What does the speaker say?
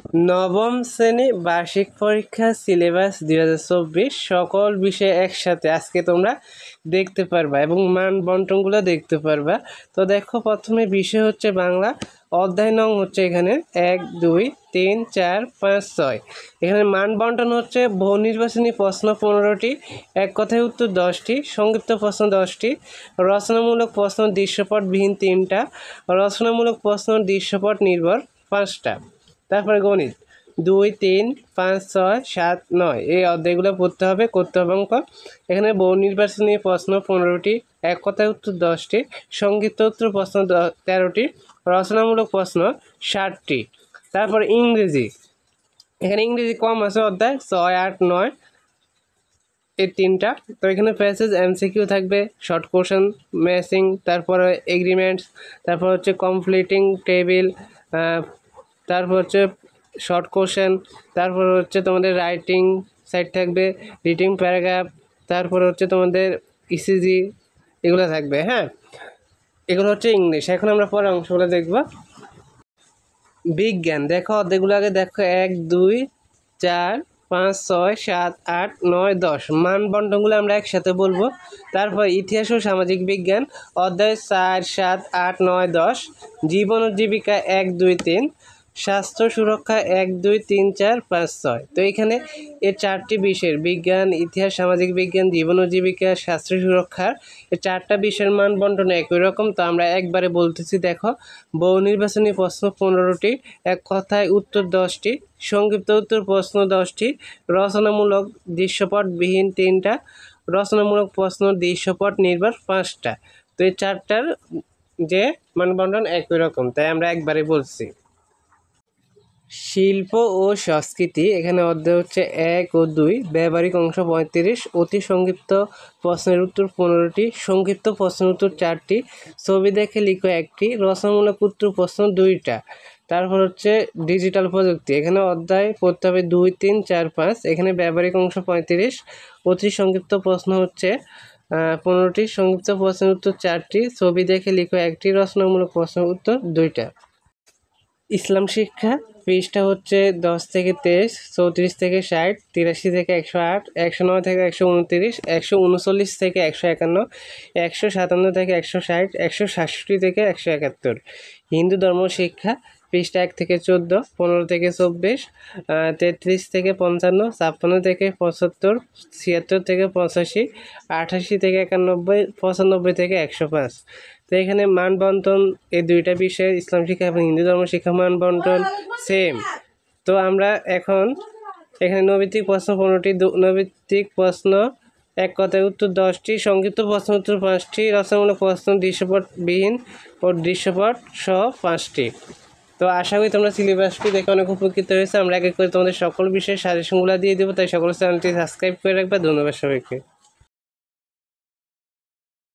নবম শ্রেণী বার্ষিক পরীক্ষা সিলেবাস 2024 সকল বিষয় একসাথে আজকে তোমরা দেখতে পারবা এবং মান বন্টনগুলো দেখতে পারবা। তো দেখো, প্রথমে বিষয় হচ্ছে বাংলা, অধ্যায় নং হচ্ছে এখানে 1 2 3 4 5 6। এখানে মান বন্টন হচ্ছে বহু নির্বাচনী প্রশ্ন 15টি, এক কথায় উত্তর 10টি, সংক্ষিপ্ত প্রশ্ন 10টি, রচনামূলক প্রশ্ন দৃশ্যপটবিহীন 3টা, রচনামূলক প্রশ্ন দৃশ্যপট নির্ভর 5টা। তারপরে গণিত 2 3 5 6 7 9, এই অধ্যায়গুলো পড়তে হবে, করতে হবে অঙ্ক। এখানে বহু নির্বাচনী প্রশ্ন 15টি, এক কথায় উত্তর 10টি, সংক্ষিপ্ত উত্তর প্রশ্ন 13টি, রচনামূলক প্রশ্ন 60টি। তারপর ইংরেজি, এখানে ইংরেজি কম আছে, অধ্যায় 6 8 9 এই 3টা। তো এখানে প্যাসেজ এমসিকিউ থাকবে, শর্ট কোশ্চেন, ম্যাচিং, তারপরে এগ্রিমেন্টস, তারপর হচ্ছে কমপ্লিটিং টেবিল, তারপর হচ্ছে শর্ট কোশ্চেন, তারপর হচ্ছে তোমাদের রাইটিং সাইড থাকবে, রিডিং প্যারাগ্রাফ, তারপর হচ্ছে তোমাদের ইসিজি, এগুলো থাকবে। হ্যাঁ, এগুলো হচ্ছে ইংলিশ। এখন আমরা পরের অংশগুলো দেখব। বিজ্ঞান, দেখো অধ্যায়গুলো আগে দেখো, 1 2 4 5 6 7 8 9 10, মান বন্টনগুলো আমরা একসাথে বলবো। তারপর ইতিহাস ও সামাজিক বিজ্ঞান, অধ্যায় 4 7 8 9 10, জীবন ও জীবিকা 1 2 3, স্বাস্থ্য সুরক্ষা 1 2 3 4 5 6। তো এখানে এই 4টি বিষয়ের বিজ্ঞান, ইতিহাস, সামাজিক বিজ্ঞান, জীবন ও জীবিকা, স্বাস্থ্য সুরক্ষার এই 4টা বিষয়ের মান বন্টন একই রকম। তো আমরা একবারে বলতেছি, দেখো, বহু নির্বাচনী প্রশ্ন 15টি, এক কথায় উত্তর 10টি, সংক্ষিপ্ত উত্তর প্রশ্ন 10টি, রচনামূলক দৃশ্যপটবিহীন 3টা, রচনামূলক প্রশ্ন দৃশ্যপট নির্ভর 5টা। তো এই 4টার যে মান বন্টন একই রকম, তাই আমরা একবারে বলছি। শিল্প ও সংস্কৃতি, এখানে অধ্যায় হচ্ছে 1 ও 2, ব্যবহারিক অংশ 35, অতি সংক্ষিপ্ত প্রশ্নের উত্তর 15টি, সংক্ষিপ্ত প্রশ্নের উত্তর 4টি, ছবি দেখে লিখো 1টি, রচনামূলক উত্তর প্রশ্ন 2টা। তারপর হচ্ছে ডিজিটাল প্রযুক্তি, এখানে অধ্যায় পড়তে হবে 2 3 4 5, এখানে ব্যবহারিক অংশ 35, অতি সংক্ষিপ্ত প্রশ্ন হচ্ছে 15টি, সংক্ষিপ্ত প্রশ্নের উত্তর 4টি, ছবি দেখে লিখো 1টি, রচনামূলক প্রশ্নের উত্তর 2টা। ইসলাম শিক্ষা, পৃষ্ঠা হচ্ছে 10 থেকে 23, 34 থেকে 60, 83 থেকে 108, 109 থেকে 129, 139 থেকে 151, 157 থেকে 160, 167 থেকে 171। হিন্দু ধর্ম শিক্ষা, পৃষ্ঠা 1 থেকে 14, 15 থেকে 24, 33 থেকে 55, 56 থেকে 75, 76 থেকে 85, 88 থেকে 91, 95 থেকে 105। তো এখানে মান বন্টন এই 2টা বিষয়ের, ইসলাম শিক্ষা এবং হিন্দু ধর্ম শিক্ষা, মান বন্টন সেম। তো আমরা এখন এখানে নৈবিত্তিক প্রশ্ন 15টি, নৈবিত্তিক প্রশ্ন এক কথায় উত্তর 10টি, সংক্ষিপ্ত প্রশ্ন উত্তর 5টি, রচনামূলক প্রশ্ন দৃশ্যপটবিহীন ও দৃশ্যপট সহ 5টি। তো আশা করি তোমরা সিলেবাসটি দেখে অনেক উপকৃত হয়েছে। আমরা এক এক করে তোমাদের সকল বিষয়ের সাজেশনগুলো দিয়ে দেবো, তাই সকল চ্যানেলটি সাবস্ক্রাইব করে রাখবে। ধন্যবাদ সবাইকে।